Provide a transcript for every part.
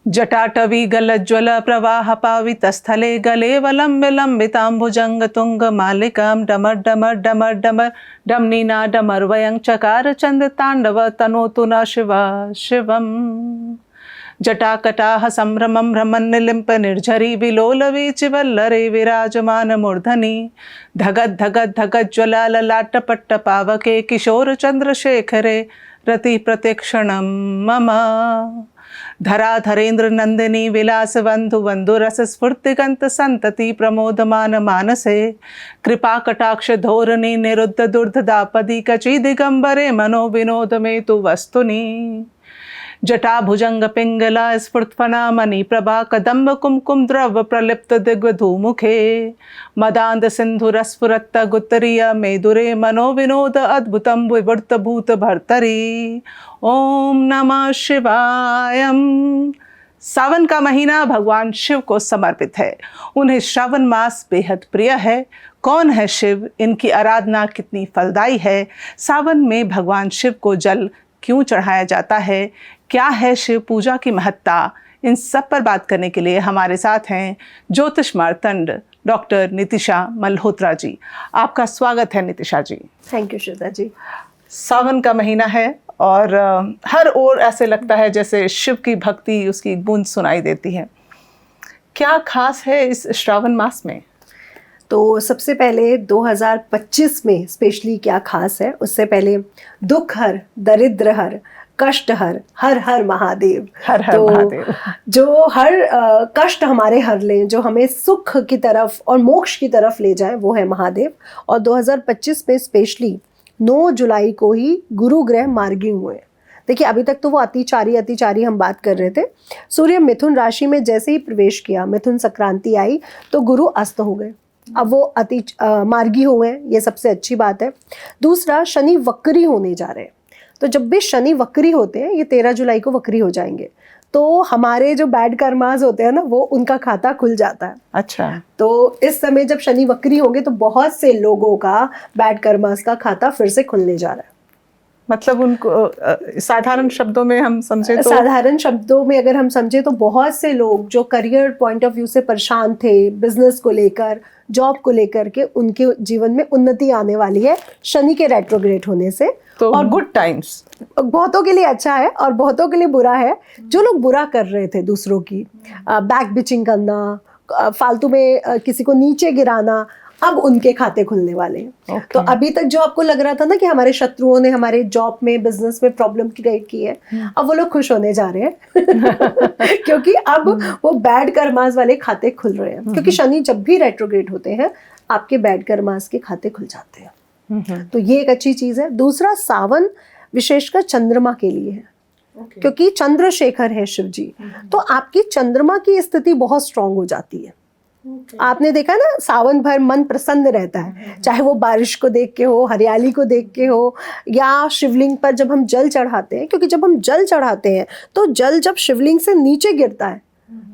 जटाटवी गलज्ज्वल प्रवाह पावितस्थले गले वलम्बिताम्बुजंग तुंग मालिकां डमर डमर डमर डमर डमनीना डमर वयं चकार चंद तांडव तनोतु न शिवा शिवम। जटाकटाह संभ्रमं भ्रमन्निलिम्प निर्झरी विलोलवीचिवल्लरे विराजमान मूर्धनि धगद धगद धगद ज्वला ललाटपट्ट पावके किशोर चंद्रशेखरे रति प्रतिक्षणं मम। धराधरेन्द्र नंदिनी विलास बंधु बंधु रस स्फूर्तिगंत संतति प्रमोदमान मानसे कृपा कटाक्ष धोरणी निरुद्ध दुर्धदापदी कची दिगंबरे मनो विनोद में तु वस्तुनि। जटा भुजंग पिंगला स्फुर्तफना मणि प्रभा कदम्ब कुमकुम द्रव प्रलिप्त दिग्वधूमुखे मदांध सिंधु रस्फुरत्त गुत्तरीय मेदुरे मनो विनोद अद्भुतम विवर्त भूत भर्तरी। ओम नमः शिवाय। सावन का महीना भगवान शिव को समर्पित है। उन्हें श्रावण मास बेहद प्रिय है। कौन है शिव, इनकी आराधना कितनी फलदायी है, सावन में भगवान शिव को जल क्यों चढ़ाया जाता है, क्या है शिव पूजा की महत्ता, इन सब पर बात करने के लिए हमारे साथ हैं ज्योतिष मार्तंड डॉक्टर नितिशा मल्होत्रा जी। आपका स्वागत है नितिशा जी। थैंक यू श्वेता जी। सावन का महीना है और हर ओर ऐसे लगता है जैसे शिव की भक्ति, उसकी गूंज सुनाई देती है। क्या खास है इस श्रावण मास में? तो सबसे पहले 2025 में स्पेशली क्या खास है, उससे पहले दुख हर, दरिद्र हर, कष्ट हर, हर हर महादेव। हर हर महादेव। जो हर कष्ट हमारे हर लें, जो हमें सुख की तरफ और मोक्ष की तरफ ले जाए, वो है महादेव। और 2025 में स्पेशली 9 जुलाई को ही गुरु ग्रह मार्गी हुए। देखिए, अभी तक तो वो अतिचारी हम बात कर रहे थे। सूर्य मिथुन राशि में जैसे ही प्रवेश किया, मिथुन संक्रांति आई तो गुरु अस्त हो गए। अब वो मार्गी हुए हैं, ये सबसे अच्छी बात है। दूसरा, शनि वक्री होने जा रहे हैं। तो जब भी शनि वक्री होते हैं, ये 13 जुलाई को वक्री हो जाएंगे, तो हमारे जो बैड कर्मास होते हैं ना, वो उनका खाता खुल जाता है। अच्छा। तो इस समय जब शनि वक्री होंगे तो बहुत से लोगों का बैड कर्मास का खाता फिर से खुलने जा रहा है। मतलब उनको साधारण शब्दों में हम समझे तो, साधारण शब्दों में अगर हम समझे तो बहुत से लोग जो करियर पॉइंट ऑफ व्यू से परेशान थे, बिजनेस को लेकर, जॉब को लेकर के, उनके जीवन में उन्नति आने वाली है शनि के रेट्रोग्रेड होने से। तो और गुड टाइम्स बहुतों के लिए अच्छा है और बहुतों के लिए बुरा है। जो लोग बुरा कर रहे थे दूसरों की, बैक बिचिंग करना, फालतू में किसी को नीचे गिराना, अब उनके खाते खुलने वाले हैं। तो अभी तक जो आपको लग रहा था ना कि हमारे शत्रुओं ने हमारे जॉब में, बिजनेस में प्रॉब्लम क्रिएट की है, अब वो लोग खुश होने जा रहे हैं क्योंकि अब वो बैड कर्मास वाले खाते खुल रहे हैं। क्योंकि शनि जब भी रेट्रोग्रेड होते हैं, आपके बैड कर्मास के खाते खुल जाते हैं। तो ये एक अच्छी चीज है। दूसरा, सावन विशेषकर चंद्रमा के लिए है। क्योंकि चंद्रशेखर है शिव जी, तो आपकी चंद्रमा की स्थिति बहुत स्ट्रांग हो जाती है। आपने देखा ना, सावन भर मन प्रसन्न रहता है, चाहे वो बारिश को देख के हो, हरियाली को देख के हो, या शिवलिंग पर जब हम जल चढ़ाते हैं। क्योंकि जब हम जल चढ़ाते हैं तो जल जब शिवलिंग से नीचे गिरता है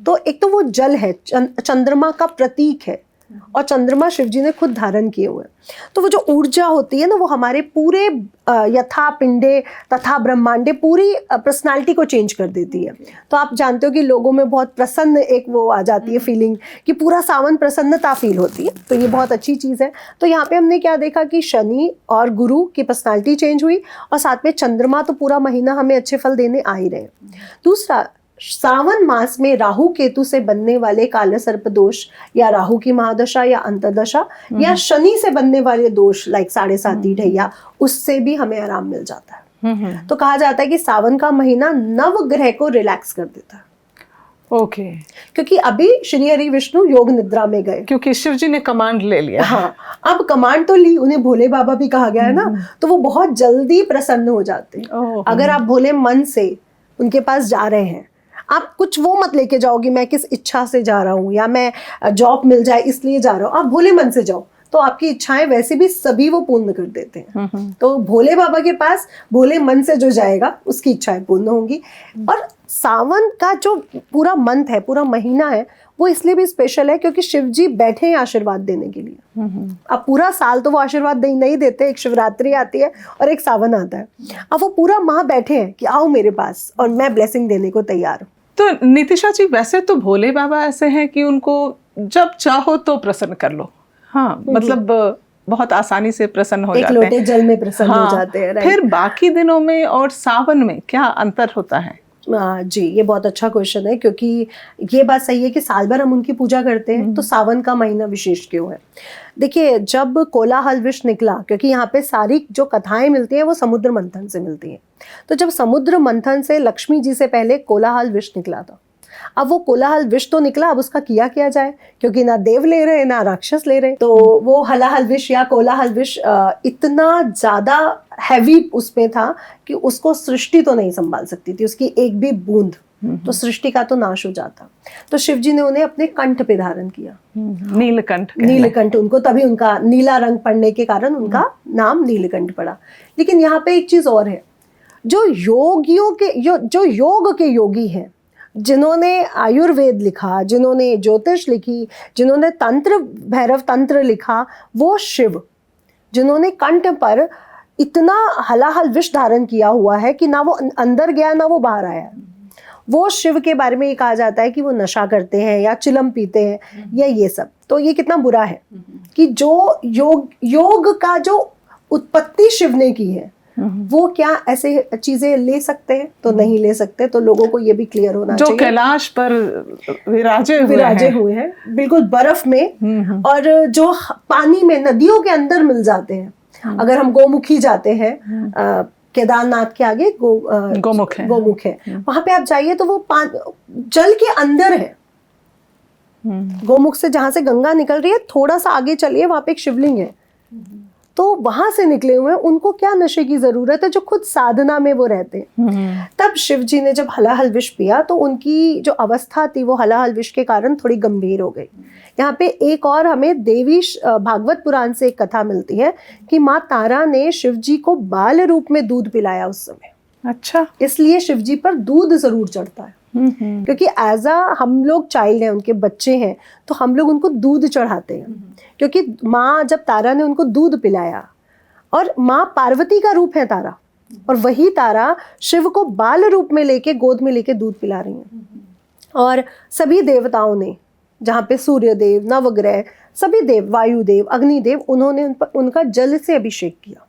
तो एक तो वो जल है, चंद्रमा का प्रतीक है, और चंद्रमा शिव जी ने खुद धारण किए हुए हैं। तो वो जो ऊर्जा होती है ना, वो हमारे पूरे यथा पिंडे तथा ब्रह्मांडे पूरी पर्सनालिटी को चेंज कर देती है। तो आप जानते हो कि लोगों में बहुत प्रसन्न एक वो आ जाती है फीलिंग, कि पूरा सावन प्रसन्नता फील होती है। तो ये बहुत अच्छी चीज़ है। तो यहाँ पे हमने क्या देखा कि शनि और गुरु की पर्सनालिटी चेंज हुई, और साथ में चंद्रमा तो पूरा महीना हमें अच्छे फल देने आ ही रहे। दूसरा, सावन मास में राहु केतु से बनने वाले काले सर्प दोष, या राहु की महादशा या अंतर्दशा, या शनि से बनने वाले दोष लाइक 7.5 ढैया, उससे भी हमें आराम मिल जाता है। तो कहा जाता है कि सावन का महीना नव ग्रह को रिलैक्स कर देता है। ओके। क्योंकि अभी श्री हरि विष्णु योग निद्रा में गए, क्योंकि शिव जी ने कमांड ले लिया। हाँ, अब कमांड तो ली, उन्हें भोले बाबा भी कहा गया है ना, तो वो बहुत जल्दी प्रसन्न हो जाते हैं। अगर आप भोले मन से उनके पास जा रहे हैं, आप कुछ वो मत लेके जाओगे मैं किस इच्छा से जा रहा हूँ, या मैं जॉब मिल जाए इसलिए जा रहा हूँ। आप भोले मन से जाओ तो आपकी इच्छाएं वैसे भी सभी वो पूर्ण कर देते हैं। तो भोले बाबा के पास भोले मन से जो जाएगा उसकी इच्छाएं पूर्ण होंगी। और सावन का जो पूरा मंथ है, पूरा महीना है, वो इसलिए भी स्पेशल है क्योंकि शिव जी बैठे हैं आशीर्वाद देने के लिए। अब पूरा साल तो वो आशीर्वाद नहीं देते, एक शिवरात्रि आती है और एक सावन आता है। अब वो पूरा माह बैठे हैं कि आओ मेरे पास और मैं ब्लेसिंग देने को तैयार हूँ। तो नितिशा जी, वैसे तो भोले बाबा ऐसे हैं कि उनको जब चाहो तो प्रसन्न कर लो। हाँ, मतलब बहुत आसानी से प्रसन्न हो एक जाते लोटे हैं। जल में प्रसन्न हाँ, हो जाते हैं, फिर बाकी दिनों में और सावन में क्या अंतर होता है? जी, ये बहुत अच्छा क्वेश्चन है, क्योंकि ये बात सही है कि साल भर हम उनकी पूजा करते हैं, तो सावन का महीना विशेष क्यों है? देखिए, जब कोलाहल विष निकला, क्योंकि यहाँ पे सारी जो कथाएं मिलती हैं वो समुद्र मंथन से मिलती हैं, तो जब समुद्र मंथन से लक्ष्मी जी से पहले कोलाहल विष निकला था। अब वो कोलाहल विष तो निकला, अब उसका किया जाए, क्योंकि ना देव ले रहे ना राक्षस ले रहे, तो वो हलाहल विष या कोलाहल विष इतना ज्यादा हैवी उसमें था कि उसको सृष्टि तो नहीं संभाल सकती थी, उसकी एक भी बूंद, तो सृष्टि का तो नाश हो जाता। तो शिव जी ने उन्हें अपने कंठ पे धारण किया, नीलकंठ। नीलकंठ उनको, तभी उनका नीला रंग पड़ने के कारण उनका नाम नीलकंठ पड़ा। लेकिन यहाँ पे एक चीज और है, जो योगियों के जो योग के योगी हैं, जिन्होंने आयुर्वेद लिखा, जिन्होंने ज्योतिष लिखी, जिन्होंने तंत्र भैरव तंत्र लिखा, वो शिव, जिन्होंने कंठ पर इतना हलाहल विष धारण किया हुआ है कि ना वो अंदर गया ना वो बाहर आया, वो शिव के बारे में ये कहा जाता है कि वो नशा करते हैं या चिलम पीते हैं या ये सब। तो ये कितना बुरा है कि जो योग का जो उत्पत्ति शिव ने की है, वो क्या ऐसे चीजें ले सकते हैं? तो नहीं ले सकते। तो लोगों को ये भी क्लियर होना चाहिए। जो कैलाश पर विराजे हुए हैं बिल्कुल बर्फ में, और जो पानी में नदियों के अंदर मिल जाते हैं। अगर हम गोमुखी जाते हैं, केदारनाथ के आगे गोमुख है, वहां पे आप जाइए तो वो जल के अंदर है। गोमुख से, जहां से गंगा निकल रही है, थोड़ा सा आगे चलिए, वहां पे एक शिवलिंग है, तो वहां से निकले हुए हैं। उनको क्या नशे की जरूरत है, जो खुद साधना में वो रहते हैं। तब शिव जी ने जब हलाहल विष पिया तो उनकी जो अवस्था थी वो हलाहल विष के कारण थोड़ी गंभीर हो गई। यहाँ पे एक और हमें देवी भागवत पुराण से एक कथा मिलती है कि माँ तारा ने शिव जी को बाल रूप में दूध पिलाया उस समय। अच्छा, इसलिए शिव जी पर दूध जरूर चढ़ता है, क्योंकि एज हम लोग चाइल्ड हैं, उनके बच्चे हैं, तो हम लोग उनको दूध चढ़ाते हैं। क्योंकि माँ, जब तारा ने उनको दूध पिलाया, और माँ पार्वती का रूप है तारा, और वही तारा शिव को बाल रूप में लेके, गोद में लेके दूध पिला रही हैं। और सभी देवताओं ने, जहाँ पे सूर्य देव, नवग्रह, सभी देव, वायुदेव, अग्निदेव, उन्होंने उनका जल से अभिषेक किया।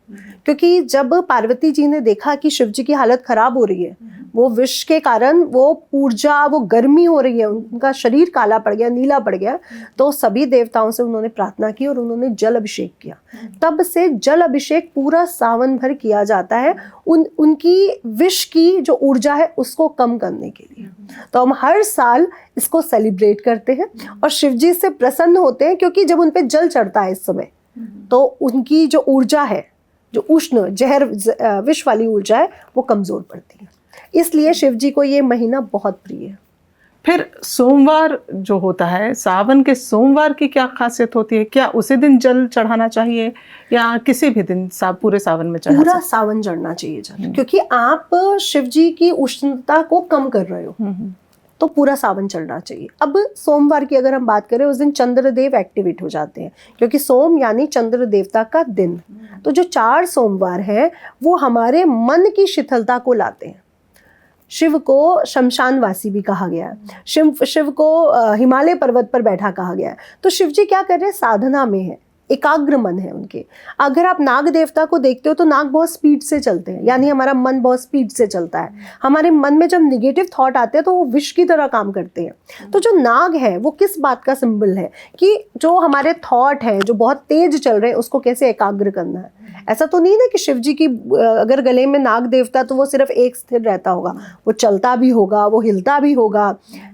क्योंकि जब पार्वती जी ने देखा कि शिव जी की हालत खराब हो रही है, वो विष के कारण वो ऊर्जा, वो गर्मी हो रही है, उनका शरीर काला पड़ गया, नीला पड़ गया, तो सभी देवताओं से उन्होंने प्रार्थना की और उन्होंने जल अभिषेक किया। तब से जल अभिषेक पूरा सावन भर किया जाता है, उनकी विष की जो ऊर्जा है उसको कम करने के लिए। तो हम हर साल इसको सेलिब्रेट करते हैं और शिव जी से प्रसन्न होते हैं, क्योंकि जब उन पे जल चढ़ता है इस समय, तो उनकी जो ऊर्जा है, जो उष्ण जहर विष वाली ऊर्जा है, वो कमजोर पड़ती है। इसलिए शिव जी को ये महीना बहुत प्रिय है। फिर सोमवार जो होता है, सावन के सोमवार की क्या खासियत होती है? क्या उसी दिन जल चढ़ाना चाहिए या किसी भी दिन पूरे सावन में चढ़ा? पूरा सावन चढ़ना चाहिए जल, क्योंकि आप शिव जी की उष्णता को कम कर रहे हो, तो पूरा सावन चढ़ना चाहिए। अब सोमवार की अगर हम बात करें, उस दिन चंद्रदेव एक्टिवेट हो जाते हैं, क्योंकि सोम यानी चंद्र देवता का दिन। तो जो 4 सोमवार हैं वो हमारे मन की शिथिलता को लाते हैं। शिव को शमशानवासी भी कहा गया है, शिव को हिमालय पर्वत पर बैठा कहा गया है। तो शिव जी क्या कर रहे हैं? साधना में है, एकाग्र मन है उनके। अगर आप नाग देवता को देखते हो तो नाग बहुत स्पीड से चलते हैं, यानी हमारा मन बहुत स्पीड से चलता है। हमारे मन में जब निगेटिव थॉट आते हैं तो वो विष की तरह काम करते हैं। तो जो नाग है वो किस बात का सिंबल है कि जो हमारे थॉट है जो बहुत तेज चल रहे हैं उसको कैसे एकाग्र करना है। ऐसा तो नहीं ना कि शिव जी की अगर गले में नाग देवता तो वो सिर्फ एक स्थिर रहता होगा, वो चलता भी होगा, वो हिलता भी होगा,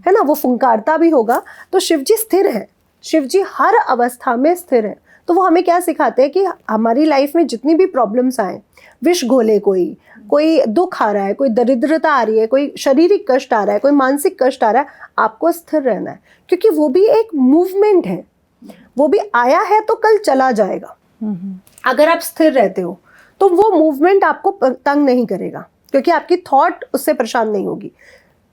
है ना, वो फुंकारता भी होगा। तो शिव जी स्थिर है, शिव जी हर अवस्था में स्थिर है। तो वो हमें क्या सिखाते हैं कि हमारी लाइफ में जितनी भी प्रॉब्लम्स आए, विष घोले, कोई दुख आ रहा है, कोई दरिद्रता आ रही है, कोई शारीरिक कष्ट आ रहा है, कोई मानसिक कष्ट आ रहा है, आपको स्थिर रहना है, क्योंकि वो भी एक मूवमेंट है, वो भी आया है तो कल चला जाएगा। अगर आप स्थिर रहते हो तो वो मूवमेंट आपको तंग नहीं करेगा, क्योंकि आपकी थॉट उससे परेशान नहीं होगी।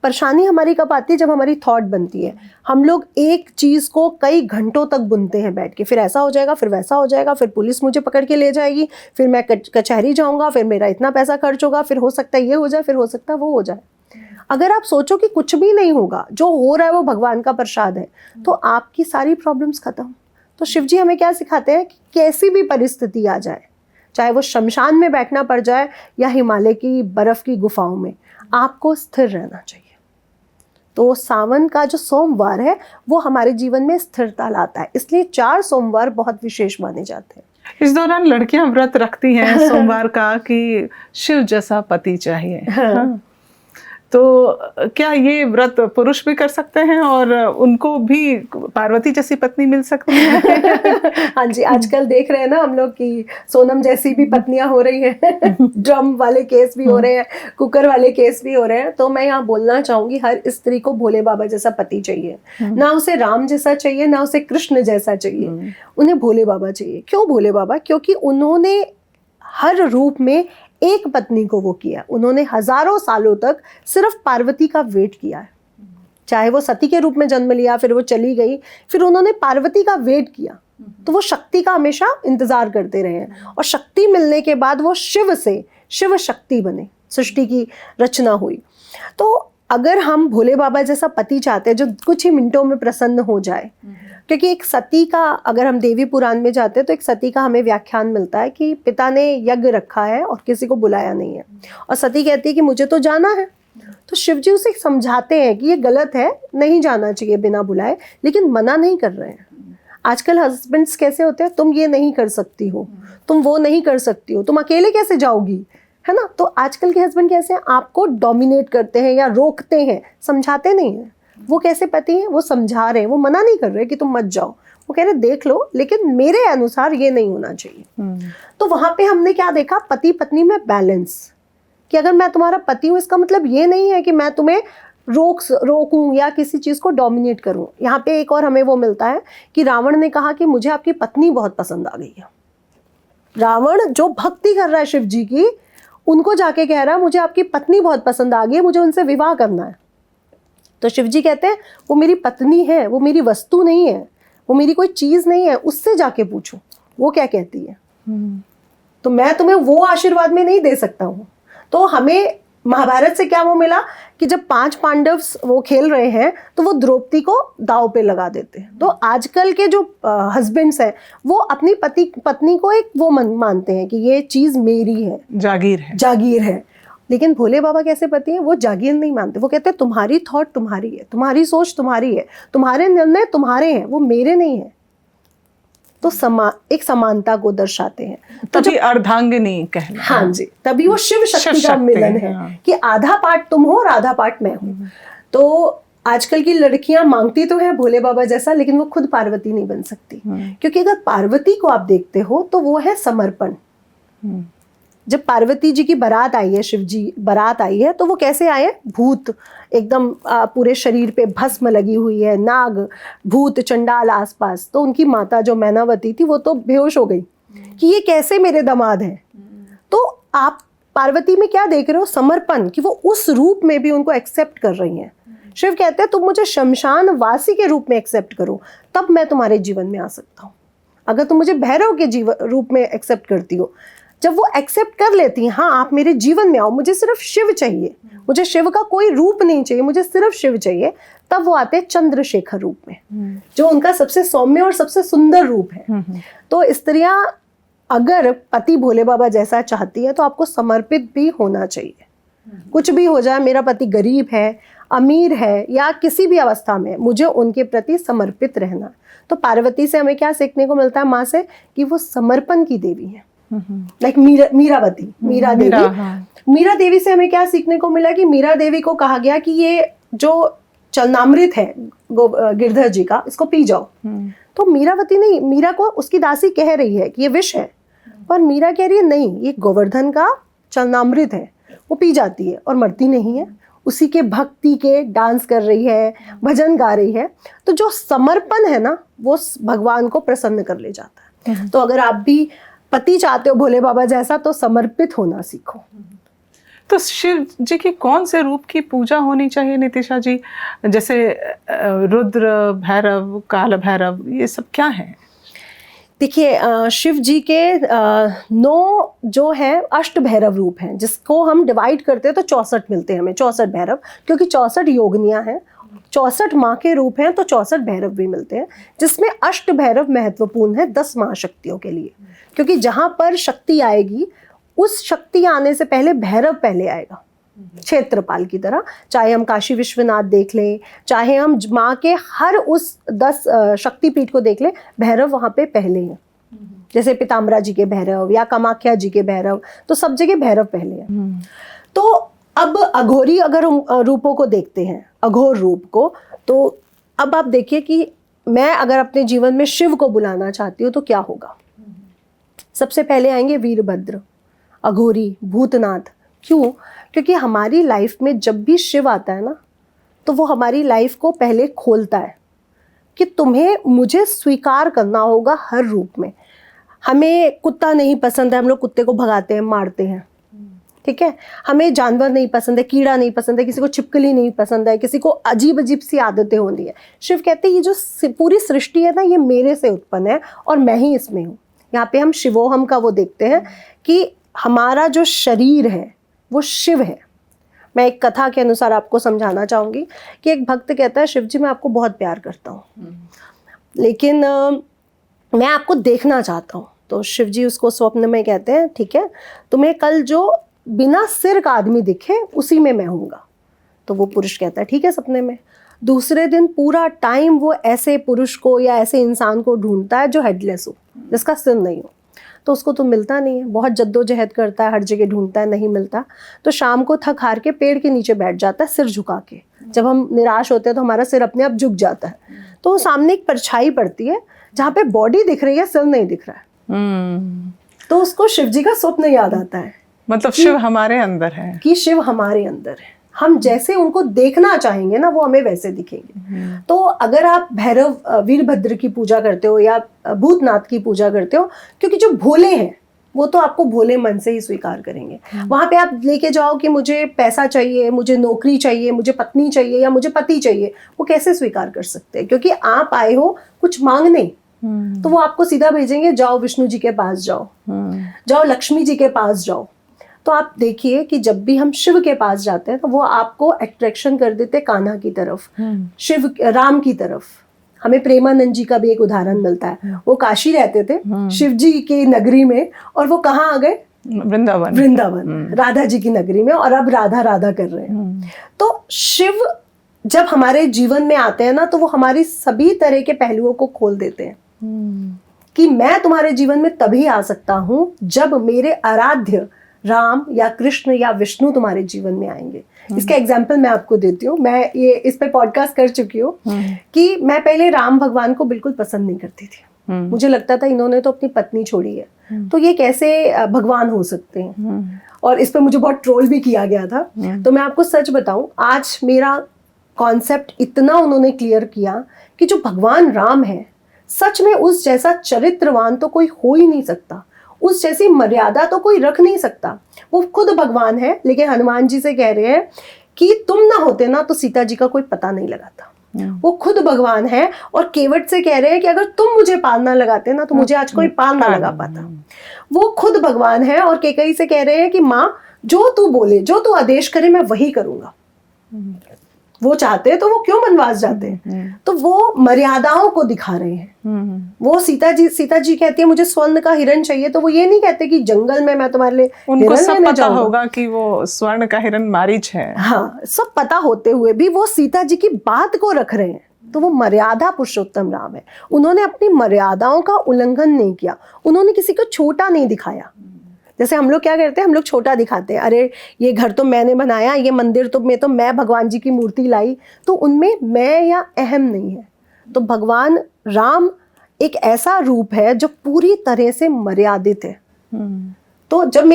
परेशानी हमारी कब आती है? जब हमारी थॉट बनती है। हम लोग एक चीज़ को कई घंटों तक बुनते हैं बैठ के, फिर ऐसा हो जाएगा, फिर वैसा हो जाएगा, फिर पुलिस मुझे पकड़ के ले जाएगी, फिर मैं कचहरी जाऊंगा, फिर मेरा इतना पैसा खर्च होगा, फिर हो सकता है ये हो जाए, फिर हो सकता है वो हो जाए। अगर आप सोचो कि कुछ भी नहीं होगा, जो हो रहा है वो भगवान का प्रसाद है, तो आपकी सारी प्रॉब्लम्स खत्म। तो शिव जी हमें क्या सिखाते हैं कि कैसी भी परिस्थिति आ जाए, चाहे वो शमशान में बैठना पड़ जाए या हिमालय की बर्फ की गुफाओं में, आपको स्थिर रहना चाहिए। तो सावन का जो सोमवार है वो हमारे जीवन में स्थिरता लाता है, इसलिए 4 सोमवार बहुत विशेष माने जाते हैं। इस दौरान लड़कियां व्रत रखती हैं सोमवार का कि शिव जैसा पति चाहिए। हाँ। तो क्या ये व्रत पुरुष भी कर सकते हैं और उनको भी पार्वती जैसी पत्नी मिल सकती है? हाँ जी, आजकल देख रहे हैं ना हम लोग कि सोनम जैसी भी पत्नियां हो रही हैं। ड्रम वाले केस भी हो रहे हैं, कुकर वाले केस भी हो रहे हैं। तो मैं यहाँ बोलना चाहूंगी, हर स्त्री को भोले बाबा जैसा पति चाहिए। ना उसे राम जैसा चाहिए, ना उसे कृष्ण जैसा चाहिए, उन्हें भोले बाबा चाहिए। क्यों भोले बाबा? क्योंकि उन्होंने हर रूप में एक पत्नी को वो किया। उन्होंने हजारों सालों तक सिर्फ पार्वती का वेट किया है। चाहे वो सती के रूप में जन्म लिया, फिर वो चली गई, फिर उन्होंने पार्वती का वेट किया। तो वो शक्ति का हमेशा इंतजार करते रहे हैं, और शक्ति मिलने के बाद वो शिव से शिव शक्ति बने, सृष्टि की रचना हुई। तो अगर हम भोले बाबा जैसा पति चाहते हैं जो कुछ ही मिनटों में प्रसन्न हो जाए, क्योंकि एक सती का, अगर हम देवी पुराण में जाते हैं तो एक सती का हमें व्याख्यान मिलता है कि पिता ने यज्ञ रखा है और किसी को बुलाया नहीं है, और सती कहती है कि मुझे तो जाना है। तो शिव जी उसे समझाते हैं कि ये गलत है, नहीं जाना चाहिए बिना बुलाए, लेकिन मना नहीं कर रहे हैं। आजकल हस्बैंड्स कैसे होते हैं, तुम ये नहीं कर सकती हो, तुम वो नहीं कर सकती हो, तुम अकेले कैसे जाओगी, है ना। तो आजकल के हस्बैंड कैसे हैं, आपको डोमिनेट करते हैं या रोकते हैं, समझाते नहीं हैं। वो कैसे पति हैं, वो समझा रहे हैं, वो मना नहीं कर रहे कि तुम मत जाओ, वो कह रहे देख लो, लेकिन मेरे अनुसार ये नहीं होना चाहिए। तो वहां पे हमने क्या देखा, पति पत्नी में बैलेंस, कि अगर मैं तुम्हारा पति हूँ इसका मतलब ये नहीं है कि मैं तुम्हें रोकूं या किसी चीज को डोमिनेट करूं। यहाँ पे एक और हमें वो मिलता है कि रावण ने कहा कि मुझे आपकी पत्नी बहुत पसंद आ गई है। रावण जो भक्ति कर रहा है शिव जी की, उनको जाके कह रहा है मुझे आपकी पत्नी बहुत पसंद आ गई है, मुझे उनसे विवाह करना है। तो शिव जी कहते हैं वो मेरी पत्नी है, वो मेरी वस्तु नहीं है, वो मेरी कोई चीज नहीं है, उससे जाके पूछो वो क्या कहती है। तो मैं तुम्हें वो आशीर्वाद में नहीं दे सकता हूँ। तो हमें महाभारत से क्या वो मिला कि जब 5 पांडव वो खेल रहे हैं तो वो द्रौपदी को दांव पे लगा देते हैं। तो आजकल के जो हस्बैंड्स हैं वो अपनी पत्नी को एक वो मानते हैं कि ये चीज मेरी है, जागीर है। लेकिन भोले बाबा कैसे पति हैं, वो जागीर नहीं मानते। वो कहते हैं तुम्हारी थॉट तुम्हारी है, तुम्हारी सोच तुम्हारी है, तुम्हारे निर्णय तुम्हारे हैं, वो मेरे नहीं है। तो एक समानता को दर्शाते हैं। तो तभी अर्धांगिनी कहना। हाँ जी, तभी वो शिव शक्ति का मिलन है। हाँ। कि आधा पार्ट तुम हो और आधा पार्ट मैं हूँ। तो आजकल की लड़कियां मांगती तो है भोले बाबा जैसा, लेकिन वो खुद पार्वती नहीं बन सकती। क्योंकि अगर पार्वती को आप देखते हो तो वो है समर्पण। जब पार्वती जी की बारात आई है, शिव जी बारात आई है, तो वो कैसे आए हैं, भूत एकदम पूरे शरीर पे भस्म लगी हुई है, नाग भूत चंडाल आसपास। तो उनकी माता जो मैनावती थी वो तो बेहोश हो गई कि ये कैसे मेरे दामाद हैं। तो आप पार्वती में क्या देख रहे हो, समर्पण, कि वो उस रूप में भी उनको एक्सेप्ट कर रही हैं। शिव कहते हैं तुम मुझे शमशान वासी के रूप में एक्सेप्ट करो, तब मैं तुम्हारे जीवन में आ सकता हूँ। अगर तुम मुझे भैरव के रूप में एक्सेप्ट करती हो, जब वो एक्सेप्ट कर लेती हैं, हाँ आप मेरे जीवन में आओ, मुझे सिर्फ शिव चाहिए, मुझे शिव का कोई रूप नहीं चाहिए, मुझे सिर्फ शिव चाहिए, तब वो आते हैं चंद्रशेखर रूप में, जो उनका सबसे सौम्य और सबसे सुंदर रूप है। तो स्त्रियां अगर पति भोले बाबा जैसा चाहती है तो आपको समर्पित भी होना चाहिए। कुछ भी हो जाए, मेरा पति गरीब है, अमीर है, या किसी भी अवस्था में, मुझे उनके प्रति समर्पित रहना। तो पार्वती से हमें क्या सीखने को मिलता है, माँ से, कि वो समर्पण की देवी है। लाइक मीरा देवी से हमें क्या सीखने को मिला कि मीरा देवी को कहा गया कि ये जो चलनामृत है गिरधर जी का, इसको पी जाओ। तो मीरावती नहीं, मीरा को उसकी दासी कह रही है कि ये विष है, पर मीरा कह रही है नहीं, ये गोवर्धन का चलनामृत है। वो पी जाती है और मरती नहीं है, उसी के भक्ति के डांस कर रही है, भजन गा रही है। तो जो समर्पण है ना, वो भगवान को प्रसन्न कर ले जाता है। तो अगर आप भी पति चाहते हो भोले बाबा जैसा, तो समर्पित होना सीखो। तो शिव जी की कौन से रूप की पूजा होनी चाहिए नितिशा जी? जैसे रुद्र, भैरव, काल भैरव, ये सब क्या है? देखिए शिव जी के 9 जो है अष्ट भैरव रूप हैं, जिसको हम डिवाइड करते हैं तो 64 मिलते हैं हमें, 64 भैरव, क्योंकि 64 योगिनियाँ हैं, 64 माँ के रूप हैं, तो 64 भैरव भी मिलते हैं, जिसमें अष्ट भैरव महत्वपूर्ण है 10 महाशक्तियों के लिए, क्योंकि जहाँ पर शक्ति आएगी उस शक्ति आने से पहले भैरव पहले आएगा, क्षेत्रपाल की तरह। चाहे हम काशी विश्वनाथ देख लें, चाहे हम माँ के हर उस 10 शक्तिपीठ को देख लें, भैरव वहाँ पे पहले हैं। जैसे पीताम्बरा जी के भैरव या कामाख्या जी के भैरव, तो सब जगह भैरव पहले हैं। तो अब अघोरी अगर रूपों को देखते हैं, अघोर रूप को, तो अब आप देखिए कि मैं अगर अपने जीवन में शिव को बुलाना चाहती हूँ तो क्या होगा। सबसे पहले आएंगे वीरभद्र, अघोरी, भूतनाथ। क्यों? क्योंकि हमारी लाइफ में जब भी शिव आता है ना, तो वो हमारी लाइफ को पहले खोलता है कि तुम्हें मुझे स्वीकार करना होगा हर रूप में। हमें कुत्ता नहीं पसंद है, हम लोग कुत्ते को भगाते हैं, मारते हैं, ठीक है। हमें जानवर नहीं पसंद है, कीड़ा नहीं पसंद है, किसी को छिपकली नहीं पसंद है, किसी को अजीब अजीब सी आदतें होती है। शिव कहते हैं ये जो पूरी सृष्टि है ना, ये मेरे से उत्पन्न है और मैं ही इसमें हूँ। यहाँ पे हम शिवोहम का वो देखते हैं कि हमारा जो शरीर है वो शिव है। मैं एक कथा के अनुसार आपको समझाना चाहूँगी कि एक भक्त कहता है, शिव जी मैं आपको बहुत प्यार करता हूँ, लेकिन मैं आपको देखना चाहता हूँ। तो शिव जी उसको स्वप्न में कहते हैं, ठीक है, तुम्हें कल जो बिना सिर का आदमी दिखे उसी में मैं हूँगा। तो वो पुरुष कहता है ठीक है, सपने में। दूसरे दिन पूरा टाइम वो ऐसे पुरुष को या ऐसे इंसान को ढूंढता है जो हेडलेस हो, जिसका सिर नहीं हो। तो उसको तो मिलता नहीं है, बहुत जद्दोजहद करता है, हर जगह ढूंढता है, नहीं मिलता। तो शाम को थक हार के पेड़ के नीचे बैठ जाता है, सिर झुका के। जब हम निराश होते हैं तो हमारा सिर अपने आप झुक जाता है। तो सामने एक परछाई पड़ती है जहाँ पे बॉडी दिख रही है, सिर नहीं दिख रहा है। तो उसको शिव जी का स्वप्न याद आता है, मतलब शिव हमारे अंदर है, कि शिव हमारे अंदर है। हम जैसे उनको देखना चाहेंगे ना, वो हमें वैसे दिखेंगे। तो अगर आप भैरव वीरभद्र की पूजा करते हो या भूतनाथ की पूजा करते हो, क्योंकि जो भोले हैं वो तो आपको भोले मन से ही स्वीकार करेंगे। वहां पे आप लेके जाओ कि मुझे पैसा चाहिए, मुझे नौकरी चाहिए, मुझे पत्नी चाहिए या मुझे पति चाहिए, वो कैसे स्वीकार कर सकते हैं? क्योंकि आप आए हो कुछ मांगने। तो वो आपको सीधा भेजेंगे, जाओ विष्णु जी के पास जाओ, जाओ लक्ष्मी जी के पास जाओ। तो आप देखिए कि जब भी हम शिव के पास जाते हैं तो वो आपको अट्रैक्शन कर देते कान्हा की तरफ, शिव राम की तरफ। हमें प्रेमानंद जी का भी एक उदाहरण मिलता है। वो काशी रहते थे, शिव जी की नगरी में, और वो कहाँ आ गए? वृंदावन। वृंदावन, राधा जी की नगरी में, और अब राधा राधा कर रहे हैं। तो शिव जब हमारे जीवन में आते हैं ना, तो वो हमारी सभी तरह के पहलुओं को खोल देते हैं कि मैं तुम्हारे जीवन में तभी आ सकता हूँ जब मेरे आराध्य राम या कृष्ण या विष्णु तुम्हारे जीवन में आएंगे। इसका एग्जाम्पल मैं आपको देती हूँ। मैं ये इस पे पॉडकास्ट कर चुकी हूँ कि मैं पहले राम भगवान को बिल्कुल पसंद नहीं करती थी। मुझे लगता था इन्होंने तो अपनी पत्नी छोड़ी है, तो ये कैसे भगवान हो सकते हैं। और इस पे मुझे बहुत ट्रोल भी किया गया था। तो मैं आपको सच बताऊं, आज मेरा कॉन्सेप्ट इतना उन्होंने क्लियर किया कि जो भगवान राम है, सच में उस जैसा चरित्रवान तो कोई हो ही नहीं सकता, उस जैसी मर्यादा तो कोई रख नहीं सकता। वो खुद भगवान है, लेकिन हनुमान जी से कह रहे हैं कि तुम ना होते ना तो सीता जी का कोई पता नहीं लगाता। वो खुद भगवान है और केवट से कह रहे हैं कि अगर तुम मुझे पाल ना लगाते ना तो मुझे आज कोई पाल ना लगा पाता। वो खुद भगवान है और कैकेयी से कह रहे हैं कि माँ, जो तू बोले, जो तू आदेश करे, मैं वही करूंगा। वो चाहते तो वो क्यों वनवास जाते? तो वो मर्यादाओं को दिखा रहे हैं। वो सीता जी कहती है मुझे स्वर्ण का हिरण चाहिए, तो वो ये नहीं कहते कि जंगल में मैं तुम्हारे लिए उनको सब पता होगा कि वो स्वर्ण का हिरण मारीच है। हाँ, सब पता होते हुए भी वो सीता जी की बात को रख रहे हैं। तो वो मर्यादा पुरुषोत्तम राम है। उन्होंने अपनी मर्यादाओं का उल्लंघन नहीं किया, उन्होंने किसी को छोटा नहीं दिखाया। जैसे हम लोग क्या करते हैं, हम लोग छोटा दिखाते हैं, अरे ये घर तो मैंने बनाया, ये मंदिर तो मैं भगवान जी की मूर्ति लाई, तो उनमें मैं या अहम नहीं है। तो भगवान राम एक ऐसा रूप है जो पूरी तरह से मर्यादित है। तो जब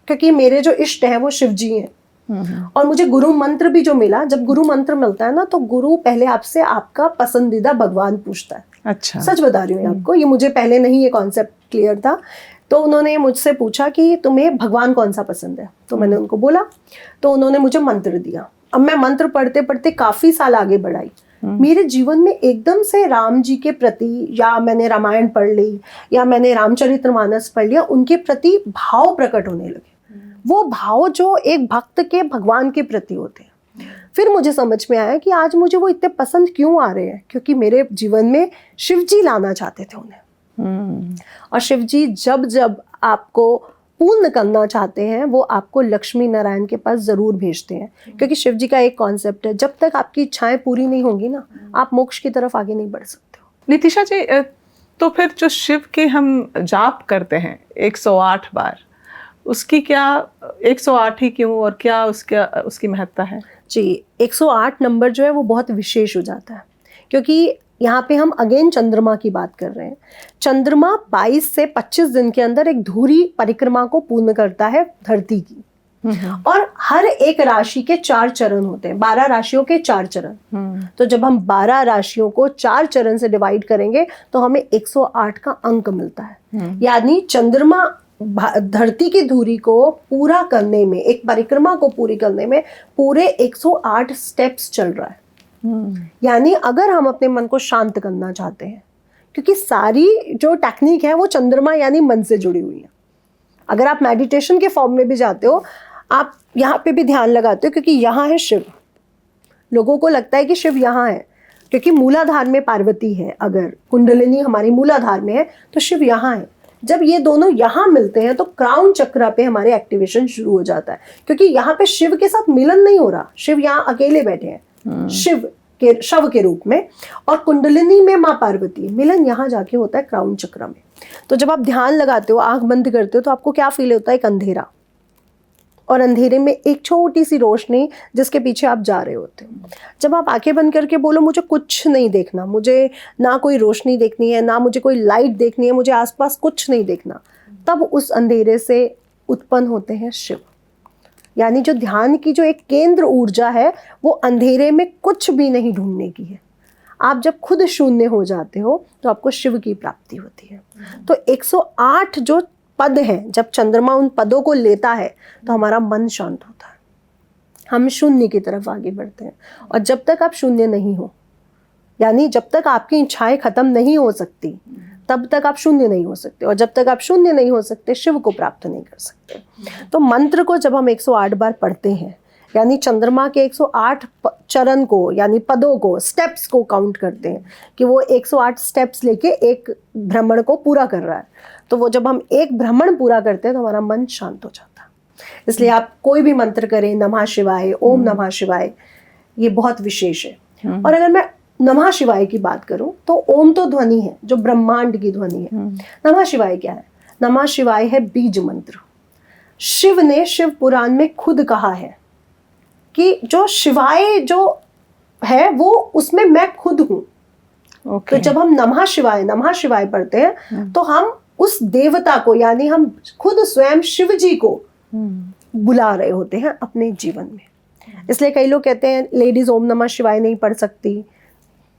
क्योंकि मेरे जो इष्ट हैं वो शिव जी हैं, और मुझे गुरु मंत्र भी जो मिला, जब गुरु मंत्र मिलता है ना, तो गुरु पहले आपसे आपका पसंदीदा भगवान पूछता है। अच्छा, सच बता रही हूँ आपको, ये मुझे पहले नहीं ये कॉन्सेप्ट क्लियर था। तो उन्होंने मुझसे पूछा कि तुम्हें भगवान कौन सा पसंद है, तो मैंने उनको बोला, तो उन्होंने मुझे मंत्र दिया। अब मैं मंत्र पढ़ते पढ़ते काफ़ी साल आगे बढ़ाई, मेरे जीवन में एकदम से राम जी के प्रति, या मैंने रामायण पढ़ ली या मैंने रामचरितमानस पढ़ लिया, उनके प्रति भाव प्रकट होने लगे। वो भाव जो एक भक्त के भगवान के प्रति होते हैं। फिर मुझे समझ में आया कि आज मुझे वो इतने पसंद क्यों आ रहे हैं, क्योंकि मेरे जीवन में शिव जी लाना चाहते थे उन्हें। और शिव जी जब जब आपको पूर्ण करना चाहते हैं, वो आपको लक्ष्मी नारायण के पास जरूर भेजते हैं, क्योंकि शिव जी का एक कॉन्सेप्ट है, जब तक आपकी इच्छाएं पूरी नहीं होंगी ना, आप मोक्ष की तरफ आगे नहीं बढ़ सकते हो। नितिशा जी, तो फिर जो शिव के हम जाप करते हैं 108 बार, उसकी क्या 108 ही क्यों, और क्या उसकी महत्ता है? जी, 108 नंबर जो है वो बहुत विशेष हो जाता है, क्योंकि यहाँ पे हम अगेन चंद्रमा की बात कर रहे हैं। चंद्रमा 22 से 25 दिन के अंदर एक धुरी परिक्रमा को पूर्ण करता है धरती की। और हर एक राशि के 4 चरण होते हैं, 12 राशियों के 4 चरण। तो जब हम 12 राशियों को 4 चरण से डिवाइड करेंगे तो हमें 108 का अंक मिलता है। यानी चंद्रमा धरती की धुरी को पूरा करने में, एक परिक्रमा को पूरी करने में पूरे 108 स्टेप्स चल रहा है। यानी अगर हम अपने मन को शांत करना चाहते हैं, क्योंकि सारी जो टेक्निक है वो चंद्रमा यानी मन से जुड़ी हुई है। अगर आप मेडिटेशन के फॉर्म में भी जाते हो, आप यहाँ पे भी ध्यान लगाते हो, क्योंकि यहाँ है शिव। लोगों को लगता है कि शिव यहाँ है, क्योंकि मूलाधार में पार्वती है। अगर कुंडलिनी हमारी मूलाधार में है तो शिव यहाँ है। जब ये दोनों यहाँ मिलते हैं तो क्राउन चक्र पे हमारे एक्टिवेशन शुरू हो जाता है, क्योंकि यहाँ पे शिव के साथ मिलन नहीं हो रहा। शिव यहाँ अकेले बैठे हैं शव के रूप में, और कुंडलिनी में माँ पार्वती। मिलन यहाँ जाके होता है क्राउन चक्र में। तो जब आप ध्यान लगाते हो, आंख बंद करते हो, तो आपको क्या फील होता है? एक अंधेरा, और अंधेरे में एक छोटी सी रोशनी जिसके पीछे आप जा रहे होते हो। जब आप आंखें बंद करके बोलो मुझे कुछ नहीं देखना, मुझे ना कोई रोशनी देखनी है, ना मुझे कोई लाइट देखनी है, मुझे आसपास कुछ नहीं देखना, तब उस अंधेरे से उत्पन्न होते हैं शिव। यानी जो ध्यान की जो एक केंद्र ऊर्जा है वो अंधेरे में कुछ भी नहीं ढूंढने की है। आप जब खुद शून्य हो जाते हो तो आपको शिव की प्राप्ति होती है। तो 108 जो पद हैं, जब चंद्रमा उन पदों को लेता है तो हमारा मन शांत होता है, हम शून्य की तरफ आगे बढ़ते हैं। और जब तक आप शून्य नहीं हो, यानी जब तक आपकी इच्छाएं खत्म नहीं हो सकती, तब तक आप शून्य नहीं हो सकते, और जब तक आप शून्य नहीं हो सकते शिव को प्राप्त नहीं कर सकते। तो मंत्र को जब हम 108 बार पढ़ते हैं, यानी चंद्रमा के 108 चरण को, यानी पदों को, स्टेप्स को काउंट करते हैं कि वो 108 स्टेप्स लेके एक भ्रमण को पूरा कर रहा है। तो वो जब हम एक भ्रमण पूरा करते हैं तो हमारा मन शांत हो जाता है। इसलिए आप कोई भी मंत्र करें, नमः शिवाय, ओम नमः शिवाय, ये बहुत विशेष है। और अगर मैं नमः शिवाय की बात करूं तो ओम तो ध्वनि है, जो ब्रह्मांड की ध्वनि है। नमः शिवाय क्या है? नमः शिवाय है बीज मंत्र। शिव ने शिव पुराण में खुद कहा है कि जो शिवाय जो है वो उसमें मैं खुद हूं। तो जब हम नमः शिवाय पढ़ते हैं तो हम उस देवता को, यानी हम खुद स्वयं शिव जी को बुला रहे होते हैं अपने जीवन में। इसलिए कई लोग कहते हैं लेडीज ओम नमः शिवाय नहीं पढ़ सकती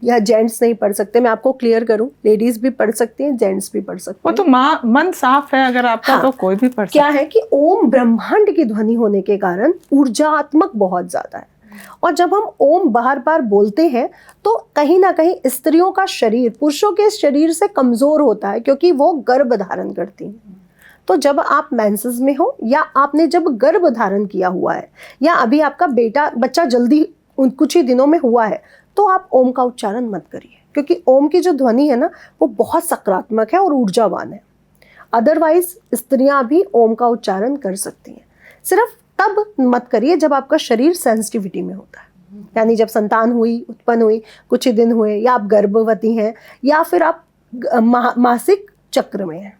या जेंट्स नहीं पढ़ सकते। मैं आपको क्लियर करूं, लेडीज भी पढ़ सकती हैं, जेंट्स भी पढ़ सकते हैं। वो तो मन साफ है अगर आपका, हाँ, तो कोई भी पढ़ सकता है। क्या है कि ओम ब्रह्मांड की ध्वनि होने के कारण ऊर्जात्मक बहुत ज्यादा है, और जब हम ओम बार बार बोलते हैं तो कहीं ना कहीं स्त्रियों का शरीर पुरुषों के शरीर से कमजोर होता है, क्योंकि वो गर्भ धारण करती हैं। तो जब आप मेंसेस में हो, या आपने जब गर्भ धारण किया हुआ है, या अभी आपका बच्चा जल्दी कुछ ही दिनों में हुआ है, तो आप ओम का उच्चारण मत करिए, क्योंकि ओम की जो ध्वनि है ना वो बहुत सकारात्मक है और ऊर्जावान है। अदरवाइज स्त्रियां भी ओम का उच्चारण कर सकती हैं, सिर्फ तब मत करिए जब आपका शरीर सेंसिटिविटी में होता है, यानी जब संतान हुई, उत्पन्न हुई, कुछ ही दिन हुए, या आप गर्भवती हैं, या फिर आप मासिक चक्र में हैं।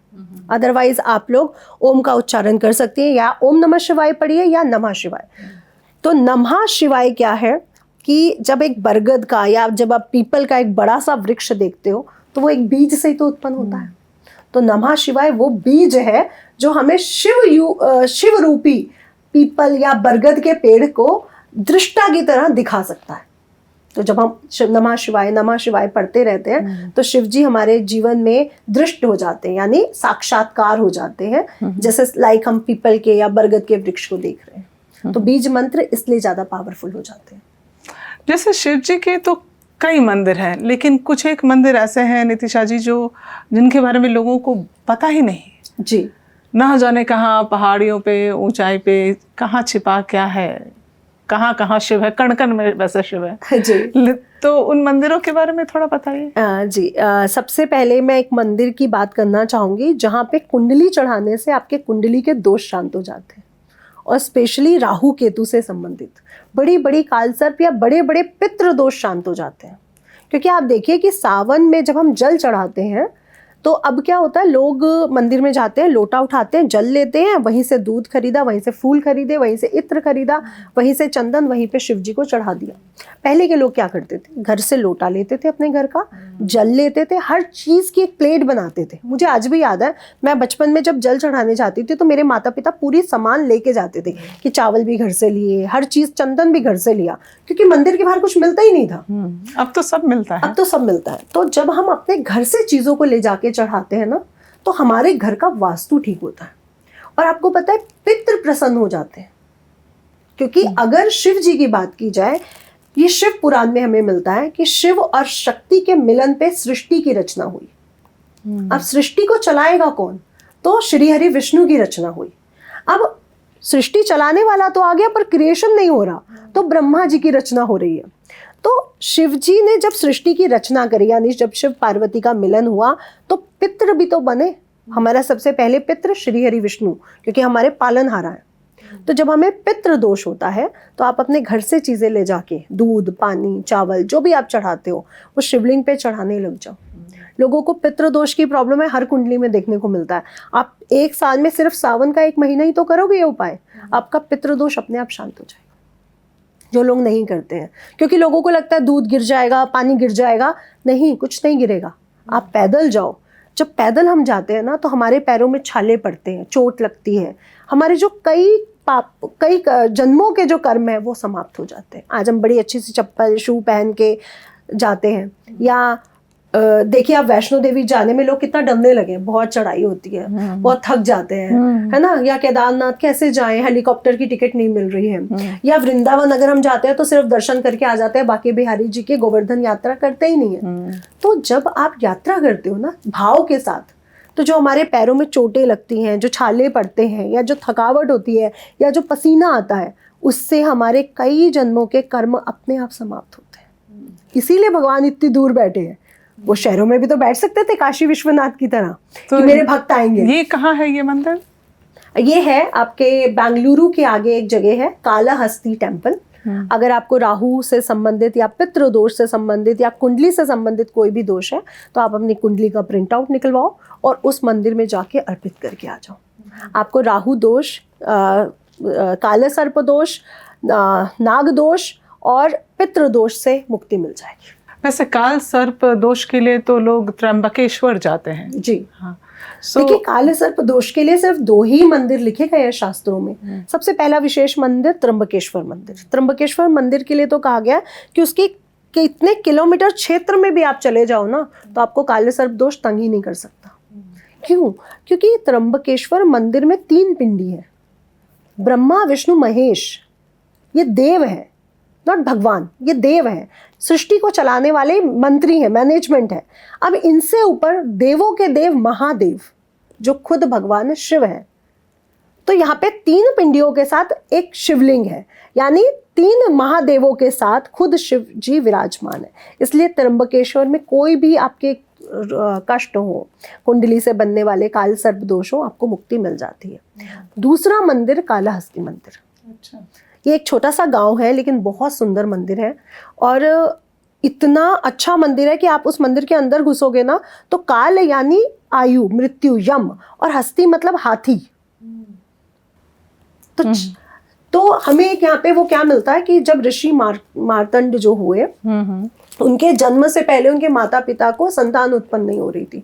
अदरवाइज आप लोग ओम का उच्चारण कर सकती हैं, या ओम नमः शिवाय पढ़िए या नमः शिवाय। तो नमः शिवाय क्या है कि जब एक बरगद का या जब आप पीपल का एक बड़ा सा वृक्ष देखते हो तो वो एक बीज से ही तो उत्पन्न होता है। तो नमः शिवाय वो बीज है जो हमें शिव रूपी पीपल या बरगद के पेड़ को दृष्टा की तरह दिखा सकता है। तो जब हम नमः शिवाय पढ़ते रहते हैं तो शिव जी हमारे जीवन में दृष्ट हो जाते हैं, यानी साक्षात्कार हो जाते हैं, जैसे लाइक हम पीपल के या बरगद के वृक्ष को देख रहे हैं। तो बीज मंत्र इसलिए ज्यादा पावरफुल हो जाते हैं। जैसे शिव जी के तो कई मंदिर हैं, लेकिन कुछ एक मंदिर ऐसे हैं नितिशा जी जो जिनके बारे में लोगों को पता ही नहीं। जी। ना जाने कहाँ पहाड़ियों पे, ऊंचाई पे, कहाँ छिपा क्या है, कहाँ कहाँ शिव है, कण कण में वैसे शिव है जी। तो उन मंदिरों के बारे में थोड़ा बताइए। जी, सबसे पहले मैं एक मंदिर की बात करना चाहूँगी जहाँ पे कुंडली चढ़ाने से आपके कुंडली के दोष शांत हो जाते हैं, और स्पेशली राहु केतु से संबंधित बड़ी बड़ी कालसर्प या बड़े बड़े पितृ दोष शांत हो जाते हैं। क्योंकि आप देखिए कि सावन में जब हम जल चढ़ाते हैं तो अब क्या होता है, लोग मंदिर में जाते हैं, लोटा उठाते हैं, जल लेते हैं, वहीं से दूध खरीदा, वहीं से फूल खरीदे, वहीं से इत्र खरीदा, वहीं से चंदन, वहीं पे शिव जी को चढ़ा दिया। पहले के लोग क्या करते थे, घर से लोटा लेते थे, अपने घर का जल लेते थे, हर चीज़ की एक प्लेट बनाते थे। मुझे आज भी याद है, मैं बचपन में जब जल चढ़ाने जाती थी तो मेरे माता पिता पूरी सामान लेके जाते थे कि चावल भी घर से लिए, हर चीज़, चंदन भी घर से लिया, क्योंकि मंदिर के बाहर कुछ मिलता ही नहीं था। अब तो सब मिलता है। अब तो सब मिलता है। तो जब हम अपने घर से चीज़ों को ले जाके चढ़ाते हैं ना, तो हमारे घर का वास्तु ठीक होता है, और आपको पता है पितृ प्रसन्न हो जाते हैं। क्योंकि अगर शिव जी की बात की जाए, ये शिव पुराण में हमें मिलता है कि शिव और शक्ति के मिलन पे सृष्टि की रचना हुई। अब सृष्टि को चलाएगा कौन, तो श्री हरि विष्णु की रचना हुई। अब सृष्टि चलाने वाला तो आ गया, पर क्रिएशन नहीं हो रहा, तो ब्रह्मा जी की रचना हो रही है। तो शिव जी ने जब सृष्टि की रचना करी, यानी जब शिव पार्वती का मिलन हुआ, तो पितृ भी तो बने। हमारा सबसे पहले पितृ श्री हरि विष्णु, क्योंकि हमारे पालनहारा है। तो जब हमें पितृ दोष होता है तो आप अपने घर से चीज़ें ले जाके, दूध, पानी, चावल, जो भी आप चढ़ाते हो, वो शिवलिंग पे चढ़ाने लग जाओ। लोगों को पितृ दोष की प्रॉब्लम है, हर कुंडली में देखने को मिलता है। आप एक साल में सिर्फ सावन का 1 महीना ही तो करोगे ये उपाय, आपका पितृ दोष अपने आप शांत हो जाएगा। जो लोग नहीं करते हैं, क्योंकि लोगों को लगता है दूध गिर जाएगा, पानी गिर जाएगा। नहीं, कुछ नहीं गिरेगा। आप पैदल जाओ। जब पैदल हम जाते हैं ना, तो हमारे पैरों में छाले पड़ते हैं, चोट लगती है, हमारे जो कई जन्मों के जो कर्म है वो समाप्त हो जाते हैं। आज हम बड़ी अच्छी सी चप्पल, शू पहन के जाते हैं, या देखिए आप वैष्णो देवी जाने में लोग कितना डरने लगे, बहुत चढ़ाई होती है, बहुत थक जाते हैं, है ना। या केदारनाथ कैसे जाएं, हेलीकॉप्टर की टिकट नहीं मिल रही है। या वृंदावन अगर हम जाते हैं तो सिर्फ दर्शन करके आ जाते हैं, बाकी बिहारी जी के गोवर्धन यात्रा करते ही नहीं है। तो जब आप यात्रा करते हो ना भाव के साथ, तो जो हमारे पैरों में चोटें लगती हैं, जो छाले पड़ते हैं, या जो थकावट होती है, या जो पसीना आता है, उससे हमारे कई जन्मों के कर्म अपने आप समाप्त होते हैं। इसीलिए भगवान इतनी दूर बैठे हैं। वो शहरों में भी तो बैठ सकते थे काशी विश्वनाथ की तरह, तो कि मेरे भक्त आएंगे। ये कहाँ है ये मंदिर? ये है आपके बेंगलुरु के आगे एक जगह है, कालाहस्ती टेम्पल। अगर आपको राहु से संबंधित या पितृ दोष से संबंधित या कुंडली से संबंधित कोई भी दोष है, तो आप अपनी कुंडली का प्रिंट आउट निकलवाओ और उस मंदिर में जाके अर्पित करके आ जाओ। आपको राहु दोष, काले सर्प दोष, नाग दोष और पितृ दोष से मुक्ति मिल जाएगी। वैसे काल सर्प दोष के लिए तो लोग त्र्यंबकेश्वर जाते हैं। जी हाँ। देखिए, काले सर्प दोष के लिए सिर्फ 2 ही मंदिर लिखे गए हैं शास्त्रों में। सबसे पहला विशेष मंदिर त्र्यंबकेश्वर मंदिर। त्र्यंबकेश्वर मंदिर के लिए तो कहा गया कि उसके कितने किलोमीटर क्षेत्र में भी आप चले जाओ ना, तो आपको काले सर्प दोष तंग ही नहीं कर सकता। क्यों? क्योंकि त्र्यंबकेश्वर मंदिर में 3 पिंडी है, ब्रह्मा, विष्णु, महेश। ये देव है, नॉट भगवान, ये देव है, सृष्टि को चलाने वाले मंत्री हैं, मैनेजमेंट है। अब इनसे ऊपर देवों के देव महादेव, जो खुद भगवान शिव है। तो यहाँ पे 3 पिंडियों के साथ एक शिवलिंग है, यानी 3 महादेवों के साथ खुद शिव जी विराजमान है। इसलिए त्र्यंबकेश्वर में कोई भी आपके कष्ट हो, कुंडली से बनने वाले काल सर्प दोष हो, आपको मुक्ति मिल जाती है। दूसरा मंदिर कालाहस्ती मंदिर। अच्छा। ये एक छोटा सा गांव है, लेकिन बहुत सुंदर मंदिर है, और इतना अच्छा मंदिर है कि आप उस मंदिर के अंदर घुसोगे ना, तो काल यानी आयु, मृत्यु, यम, और हस्ती मतलब हाथी। तो हमें यहाँ पे वो क्या मिलता है कि जब ऋषि मार्तंड जो हुए, उनके जन्म से पहले उनके माता पिता को संतान उत्पन्न नहीं हो रही थी।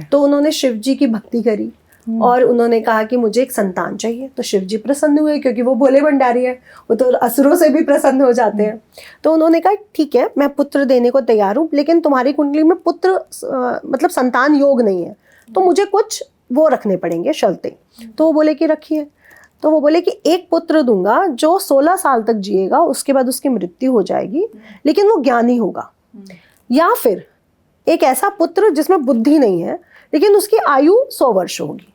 तो उन्होंने शिव जी की भक्ति करी और उन्होंने कहा कि मुझे एक संतान चाहिए। तो शिव जी प्रसन्न हुए, क्योंकि वो भोले भंडारी है, वो तो असुरों से भी प्रसन्न हो जाते हैं। तो उन्होंने कहा ठीक है, मैं पुत्र देने को तैयार हूँ, लेकिन तुम्हारी कुंडली में पुत्र मतलब संतान योग नहीं है, तो मुझे कुछ वो रखने पड़ेंगे, शर्तें। तो वो बोले कि रखिए। तो वो बोले कि एक पुत्र दूंगा जो 16 साल तक जिएगा, उसके बाद उसकी मृत्यु हो जाएगी, लेकिन वो ज्ञानी होगा। या फिर एक ऐसा पुत्र जिसमें बुद्धि नहीं है लेकिन उसकी आयु 100 वर्ष होगी।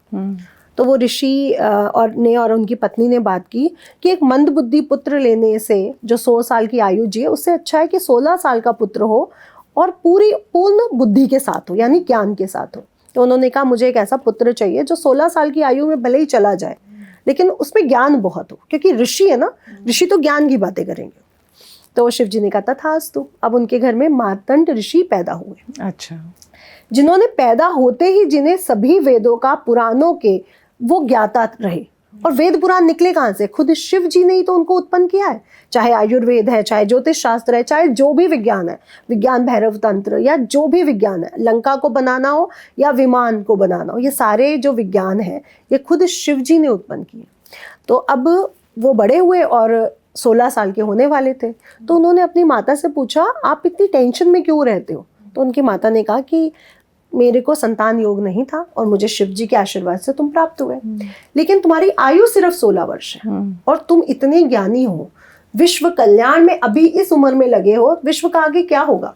तो वो ऋषि और उनकी पत्नी ने बात की कि एक मंद बुद्धि पुत्र लेने से जो 100 साल की आयु जिए, उससे अच्छा है कि 16 साल का पुत्र हो और पूर्ण बुद्धि के साथ हो, यानी ज्ञान के साथ हो। तो उन्होंने कहा मुझे एक ऐसा पुत्र चाहिए जो 16 साल की आयु में भले ही चला जाए लेकिन उसमें ज्ञान बहुत हो, क्योंकि ऋषि है ना, ऋषि तो ज्ञान की बातें करेंगे। तो शिव जी ने कहा तथास्तु। अब उनके घर में मार्तंड ऋषि पैदा हुए। अच्छा। जिन्होंने पैदा होते ही जिन्हें सभी वेदों का, पुराणों के वो ज्ञाता रहे। और वेद पुराण निकले कहाँ से? खुद शिव जी ने ही तो उनको उत्पन्न किया है। चाहे आयुर्वेद है, चाहे ज्योतिष शास्त्र है, चाहे जो भी विज्ञान है, विज्ञान भैरव तंत्र या जो भी विज्ञान है, लंका को बनाना हो या विमान को बनाना हो, ये सारे जो विज्ञान है ये खुद शिव जी ने उत्पन्न किए। तो अब वो बड़े हुए और 16 साल के होने वाले थे। तो उन्होंने अपनी माता से पूछा आप इतनी टेंशन में क्यों रहते हो? तो उनकी माता ने कहा कि मेरे को संतान योग नहीं था और मुझे शिव जी के आशीर्वाद से तुम प्राप्त हुए, लेकिन तुम्हारी आयु सिर्फ 16 वर्ष है और तुम इतने ज्ञानी हो, विश्व कल्याण में अभी इस उम्र में लगे हो, विश्व का आगे क्या होगा?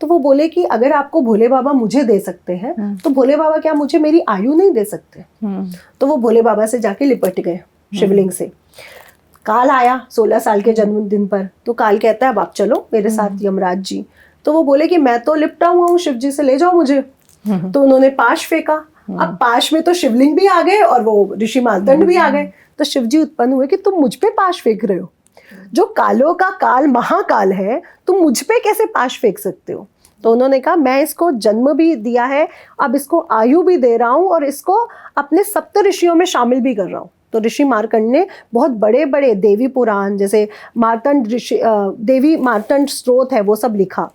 तो वो बोले कि अगर आपको भोले बाबा मुझे दे सकते हैं तो भोले बाबा क्या मुझे मेरी आयु नहीं दे सकते? तो वो भोले बाबा से जाके लिपट गए शिवलिंग से। काल आया 16 साल के जन्मदिन पर, तो काल कहता है अब आप चलो मेरे साथ यमराज जी। तो वो बोले कि मैं तो लिपटा हुआ हूँ शिव जी से, ले जाओ मुझे। तो उन्होंने पाश फेंका। अब पाश में तो शिवलिंग भी आ गए और वो ऋषि मार्तंड भी आ गए। तो शिव जी उत्पन्न हुए कि तुम मुझ पे पाश फेंक रहे हो, जो कालों का काल महाकाल है, तुम मुझ पे कैसे पाश फेंक सकते हो? तो उन्होंने कहा मैं इसको जन्म भी दिया है, अब इसको आयु भी दे रहा हूँ और इसको अपने सप्त ऋषियों में शामिल भी कर रहा हूँ। तो ऋषि मार्कंड ने बहुत बड़े बड़े देवी पुराण, जैसे मार्तंड ऋषि, देवी मार्तंड स्त्रोत है, वो सब लिखा।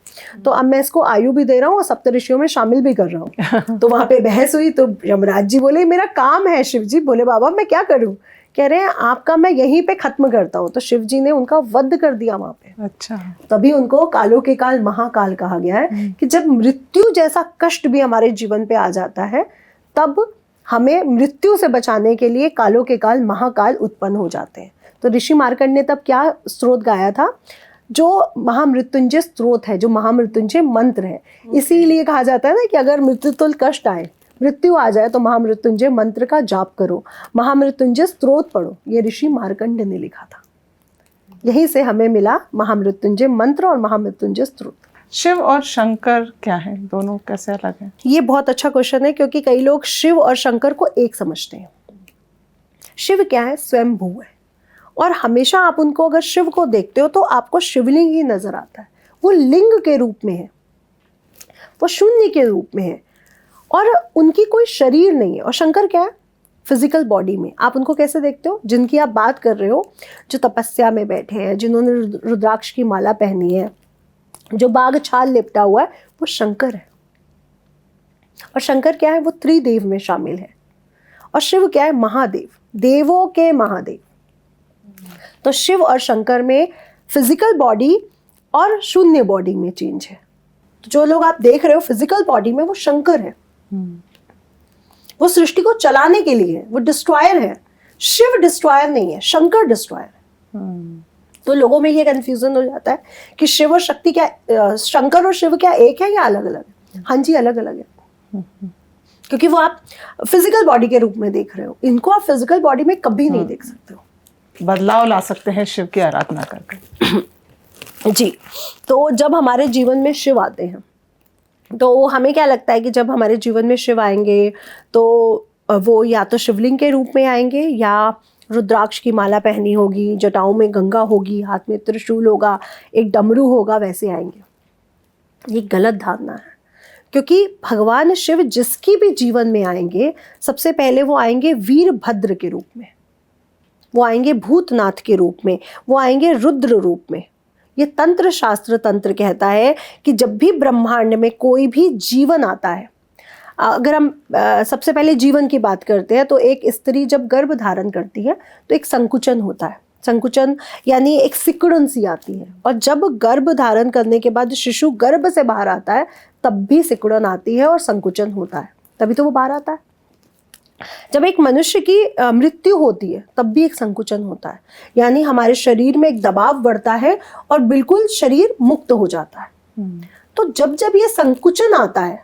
तो अब मैं इसको आयु भी दे रहा हूँ और सप्त ऋषियों में शामिल भी कर रहा हूँ। तो वहां पे बहस हुई। तो यमराज जी बोले मेरा काम है शिव जी। बोले बाबा मैं क्या करूँ? कह रहे हैं आपका मैं यहीं पे खत्म करता हूँ। तो शिव जी ने उनका वध कर दिया वहां पे। अच्छा। तभी उनको कालों के काल महाकाल कहा गया है कि जब मृत्यु जैसा कष्ट भी हमारे जीवन पे आ जाता है, तब हमें मृत्यु से बचाने के लिए कालों के काल महाकाल उत्पन्न हो जाते हैं। तो ऋषि मार्कंड ने तब क्या स्त्रोत गाया था? जो महामृत्युंजय स्त्रोत है, जो महामृत्युंजय मंत्र है। इसीलिए कहा जाता है ना कि अगर मृत्यु तुल कष्ट आए, मृत्यु आ जाए, तो महामृत्युंजय मंत्र का जाप करो, महामृत्युंजय स्त्रोत पढ़ो। ये ऋषि मार्कंड ने लिखा था। यहीं से हमें मिला महामृत्युंजय मंत्र और महामृत्युंजय स्त्रोत। शिव और शंकर क्या है? दोनों कैसे अलग हैं? ये बहुत अच्छा क्वेश्चन है, क्योंकि कई लोग शिव और शंकर को एक समझते हैं। शिव क्या है? स्वयंभू है। और हमेशा आप उनको अगर शिव को देखते हो तो आपको शिवलिंग ही नजर आता है। वो लिंग के रूप में है, वो शून्य के रूप में है और उनकी कोई शरीर नहीं है। और शंकर क्या है? फिजिकल बॉडी में। आप उनको कैसे देखते हो? जिनकी आप बात कर रहे हो, जो तपस्या में बैठे हैं, जिन्होंने रुद्राक्ष की माला पहनी है, जो बाघ छाल लिपटा हुआ है, वो शंकर है। और शंकर क्या है? वो त्रिदेव में शामिल है। और शिव क्या है? महादेव, देवों के महादेव। तो शिव और शंकर में फिजिकल बॉडी और शून्य बॉडी में चेंज है। तो जो लोग आप देख रहे हो फिजिकल बॉडी में, वो शंकर है। वो सृष्टि को चलाने के लिए है, वो डिस्ट्रॉयर है। शिव डिस्ट्रॉयर नहीं है, शंकर डिस्ट्रॉयर है। तो लोगों में ये कंफ्यूजन हो जाता है कि शिव और शक्ति क्या, शंकर और शिव क्या एक है या अलग अलग है? हाँ जी, अलग अलग है, क्योंकि वो आप फिजिकल बॉडी के रूप में देख रहे हो, इनको आप फिजिकल बॉडी में कभी नहीं देख सकते हो। बदलाव ला सकते हैं शिव की आराधना करके। जी। तो जब हमारे जीवन में शिव आते हैं तो हमें क्या लगता है कि जब हमारे जीवन में शिव आएंगे तो वो या तो शिवलिंग के रूप में आएंगे, या रुद्राक्ष की माला पहनी होगी, जटाओं में गंगा होगी, हाथ में त्रिशूल होगा, एक डमरू होगा, वैसे आएंगे। ये गलत धारणा है, क्योंकि भगवान शिव जिसकी भी जीवन में आएंगे, सबसे पहले वो आएंगे वीरभद्र के रूप में, वो आएंगे भूतनाथ के रूप में, वो आएंगे रुद्र रूप में। ये तंत्र शास्त्र तंत्र कहता है कि जब भी ब्रह्मांड में कोई भी जीवन आता है, अगर हम सबसे पहले जीवन की बात करते हैं, तो एक स्त्री जब गर्भ धारण करती है तो एक संकुचन होता है। संकुचन यानी एक सिकुड़न सी आती है, और जब गर्भ धारण करने के बाद शिशु गर्भ से बाहर आता है तब भी सिकुड़न आती है और संकुचन होता है, तभी तो वो बाहर आता है। जब एक मनुष्य की मृत्यु होती है तब भी एक संकुचन होता है, यानी हमारे शरीर में एक दबाव बढ़ता है और बिल्कुल शरीर मुक्त हो जाता है। तो जब जब ये संकुचन आता है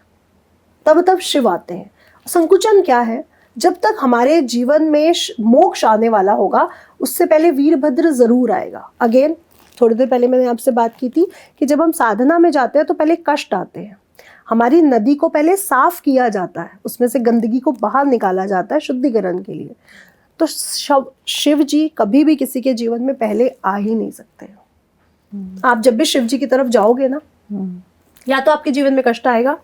तब तब शिव आते हैं। संकुचन क्या है? जब तक हमारे जीवन में मोक्ष आने वाला होगा उससे पहले वीरभद्र जरूर आएगा। अगेन थोड़ी देर पहले मैंने आपसे बात की थी कि जब हम साधना में जाते हैं तो पहले कष्ट आते हैं, हमारी नदी को पहले साफ किया जाता है, उसमें से गंदगी को बाहर निकाला जाता है शुद्धिकरण के लिए। तो शिव जी कभी भी किसी के जीवन में पहले आ ही नहीं सकते। आप जब भी शिव जी की तरफ जाओगे ना, या तो आपके जीवन में कष्ट आएगा,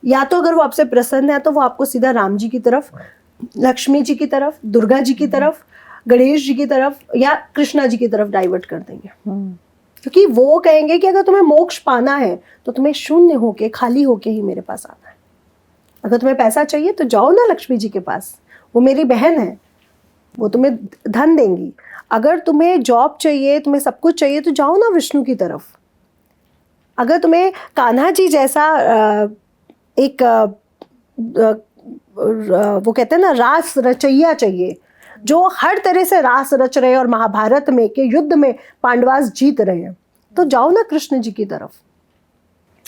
या तो अगर वो आपसे प्रसन्न है तो वो आपको सीधा राम जी की तरफ, लक्ष्मी जी की तरफ, दुर्गा जी की तरफ, गणेश जी की तरफ या कृष्णा जी की तरफ डाइवर्ट कर देंगे। क्योंकि वो कहेंगे कि अगर तुम्हें मोक्ष पाना है तो तुम्हें शून्य होके, खाली होके ही मेरे पास आना है। अगर तुम्हें पैसा चाहिए तो जाओ ना लक्ष्मी जी के पास, वो मेरी बहन है, वो तुम्हें धन देंगी। अगर तुम्हें जॉब चाहिए, तुम्हें सब कुछ चाहिए तो जाओ ना विष्णु की तरफ। अगर तुम्हें कान्हा जी जैसा एक वो कहते हैं ना रास रचैया चाहिए, जो हर तरह से रास रच रहे हैं और महाभारत में के युद्ध में पांडवास जीत रहे हैं, तो जाओ ना कृष्ण जी की तरफ।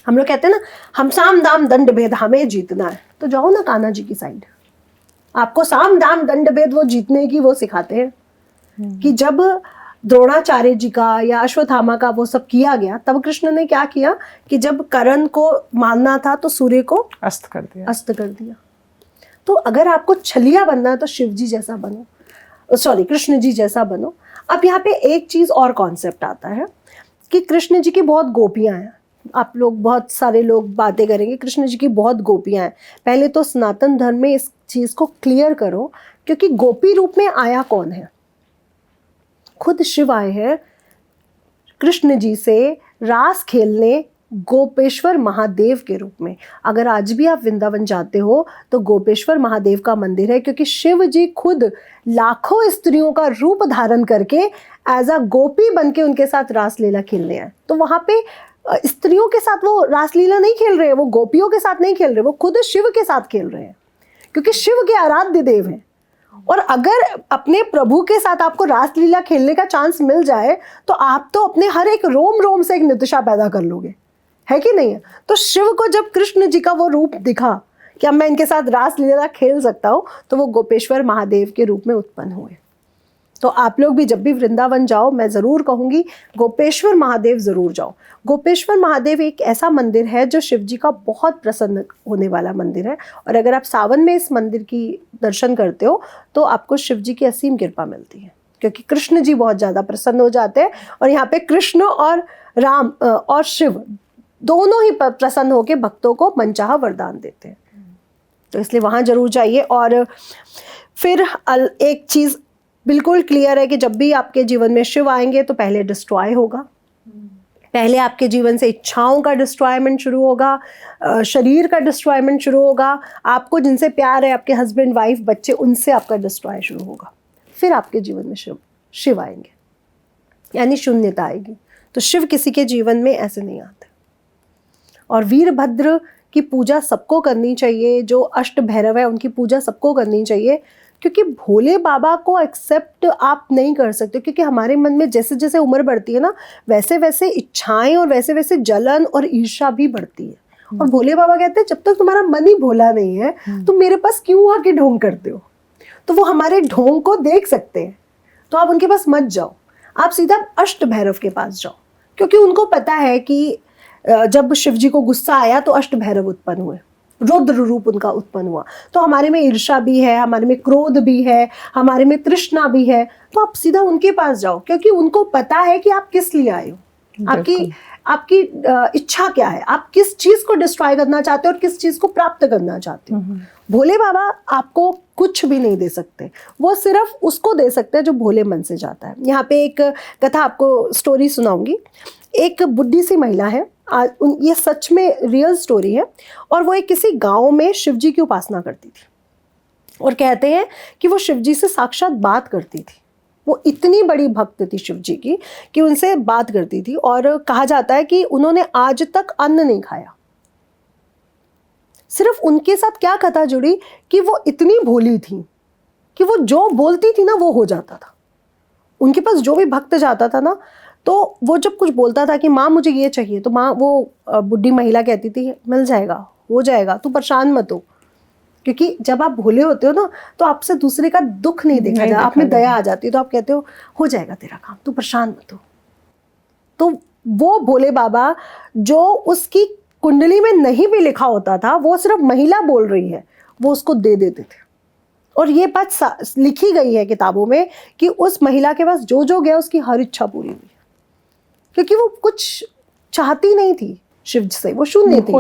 हम लोग कहते हैं ना हम साम दाम दंड भेद हमें जीतना है, तो जाओ ना कान्हा जी की साइड। आपको साम दाम दंड भेद वो जीतने की वो सिखाते हैं कि जब द्रोणाचार्य जी का या अश्वत्थामा का वो सब किया गया, तब कृष्ण ने क्या किया कि जब कर्ण को मारना था तो सूर्य को अस्त कर दिया। तो अगर आपको छलिया बनना है तो शिव जी जैसा बनो, सॉरी कृष्ण जी जैसा बनो। अब यहाँ पे एक चीज और कॉन्सेप्ट आता है कि कृष्ण जी की बहुत गोपियां हैं। आप लोग, बहुत सारे लोग बातें करेंगे कृष्ण जी की बहुत गोपियां हैं। पहले तो सनातन धर्म में इस चीज को क्लियर करो, क्योंकि गोपी रूप में आया कौन है? खुद शिव आए हैं कृष्ण जी से रास खेलने गोपेश्वर महादेव के रूप में। अगर आज भी आप वृंदावन जाते हो तो गोपेश्वर महादेव का मंदिर है, क्योंकि शिव जी खुद लाखों स्त्रियों का रूप धारण करके एज अ गोपी बन के उनके साथ रासलीला खेलने आए। तो वहां पे स्त्रियों के साथ वो रासलीला नहीं खेल रहे हैं, वो गोपियों के साथ नहीं खेल रहे, वो खुद शिव के साथ खेल रहे हैं, क्योंकि शिव के आराध्य देव हैं। और अगर अपने प्रभु के साथ आपको रासलीला खेलने का चांस मिल जाए तो आप तो अपने हर एक रोम रोम से एक नितिशा पैदा कर लोगे, है कि नहीं है? तो शिव को जब कृष्ण जी का वो रूप दिखा कि अब मैं इनके साथ रासलीला खेल सकता हूँ, तो वो गोपेश्वर महादेव के रूप में उत्पन्न हुए। तो आप लोग भी जब भी वृंदावन जाओ, मैं ज़रूर कहूँगी गोपेश्वर महादेव ज़रूर जाओ। गोपेश्वर महादेव एक ऐसा मंदिर है जो शिव जी का बहुत प्रसन्न होने वाला मंदिर है, और अगर आप सावन में इस मंदिर की दर्शन करते हो तो आपको शिव जी की असीम कृपा मिलती है, क्योंकि कृष्ण जी बहुत ज़्यादा प्रसन्न हो जाते हैं। और यहाँ पे कृष्ण और राम और शिव दोनों ही प्रसन्न होकर भक्तों को मनचाहा वरदान देते हैं। तो इसलिए वहाँ जरूर जाइए। और फिर एक चीज़ बिल्कुल क्लियर है कि जब भी आपके जीवन में शिव आएंगे तो पहले डिस्ट्रॉय होगा, पहले आपके जीवन से इच्छाओं का डिस्ट्रॉयमेंट शुरू होगा, शरीर का डिस्ट्रॉयमेंट शुरू होगा, आपको जिनसे प्यार है, आपके हस्बैंड वाइफ बच्चे, उनसे आपका डिस्ट्रॉय शुरू होगा। फिर आपके जीवन में शिव आएंगे, यानी शून्यता आएगी। तो शिव किसी के जीवन में ऐसे नहीं आते। और वीरभद्र की पूजा सबको करनी चाहिए, जो अष्ट भैरव है उनकी पूजा सबको करनी चाहिए, क्योंकि भोले बाबा को एक्सेप्ट आप नहीं कर सकते, क्योंकि हमारे मन में जैसे जैसे उम्र बढ़ती है ना, वैसे वैसे इच्छाएं और वैसे वैसे जलन और ईर्ष्या भी बढ़ती है। और भोले बाबा कहते हैं जब तक तुम्हारा मन ही भोला नहीं है तुम मेरे पास क्यों आके ढोंग करते हो? तो वो हमारे ढोंग को देख सकते हैं, तो आप उनके पास मत जाओ, आप सीधा अष्ट भैरव के पास जाओ, क्योंकि उनको पता है कि जब शिव जी को गुस्सा आया तो अष्ट भैरव उत्पन्न हुए, रुद्र रूप उनका उत्पन्न हुआ। तो हमारे में ईर्ष्या भी है, हमारे में क्रोध भी है, हमारे में तृष्णा भी है, तो आप सीधा उनके पास जाओ, क्योंकि उनको पता है कि आप किस लिए आए हो, आपकी इच्छा क्या है, आप किस चीज को डिस्ट्रॉय करना चाहते हो और किस चीज को प्राप्त करना चाहते हो। भोले बाबा आपको कुछ भी नहीं दे सकते, वो सिर्फ उसको दे सकते हैं जो भोले मन से जाता है। यहाँ पे एक कथा आपको स्टोरी सुनाऊंगी। एक बुढ़ी सी महिला है, ये सच में रियल स्टोरी है, और वो एक किसी गांव में शिव जी की उपासना करती थी, और कहते हैं कि वो शिव जी से साक्षात बात करती थी। वो इतनी बड़ी भक्त थी शिव जी की कि उनसे बात करती थी, और कहा जाता है कि उन्होंने आज तक अन्न नहीं खाया। सिर्फ उनके साथ क्या कथा जुड़ी कि वो इतनी भोली थी कि वो जो बोलती थी ना वो हो जाता था। उनके पास जो भी भक्त जाता था ना, तो वो जब कुछ बोलता था कि माँ मुझे ये चाहिए, तो माँ, वो बुढ़ी महिला कहती थी मिल जाएगा, हो जाएगा, तू परेशान मत हो। क्योंकि जब आप भोले होते हो ना, तो आपसे दूसरे का दुख नहीं देखा जाता, आप में दया आ जाती है, तो आप कहते हो जाएगा तेरा काम, तू परेशान मत हो। तो वो भोले बाबा, जो उसकी कुंडली में नहीं भी लिखा होता था, वो सिर्फ महिला बोल रही है, वो उसको दे देते थे। और ये बात लिखी गई है किताबों में कि उस महिला के पास जो जो गया उसकी हर इच्छा पूरी हुई, क्योंकि वो कुछ चाहती नहीं थी शिव से, वो शून्य थी,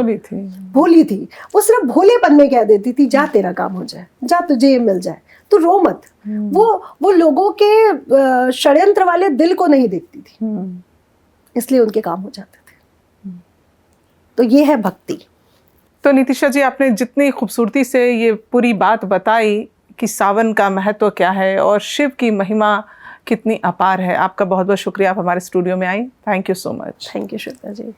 भोली थी। वो सिर्फ भोलेपन में कह देती थी जा तेरा काम हो जाए, जा तुझे ये मिल जाए, तू रो मत। वो लोगों के षड्यंत्र वाले दिल को नहीं देखती थी, इसलिए उनके काम हो जाते थे। तो ये है भक्ति। तो नितिशा जी, आपने जितनी खूबसूरती से ये पूरी बात बताई कि सावन का महत्व क्या है और शिव की महिमा कितनी अपार है, आपका बहुत बहुत शुक्रिया, आप हमारे स्टूडियो में आई। Thank you so much. Thank you Shweta ji.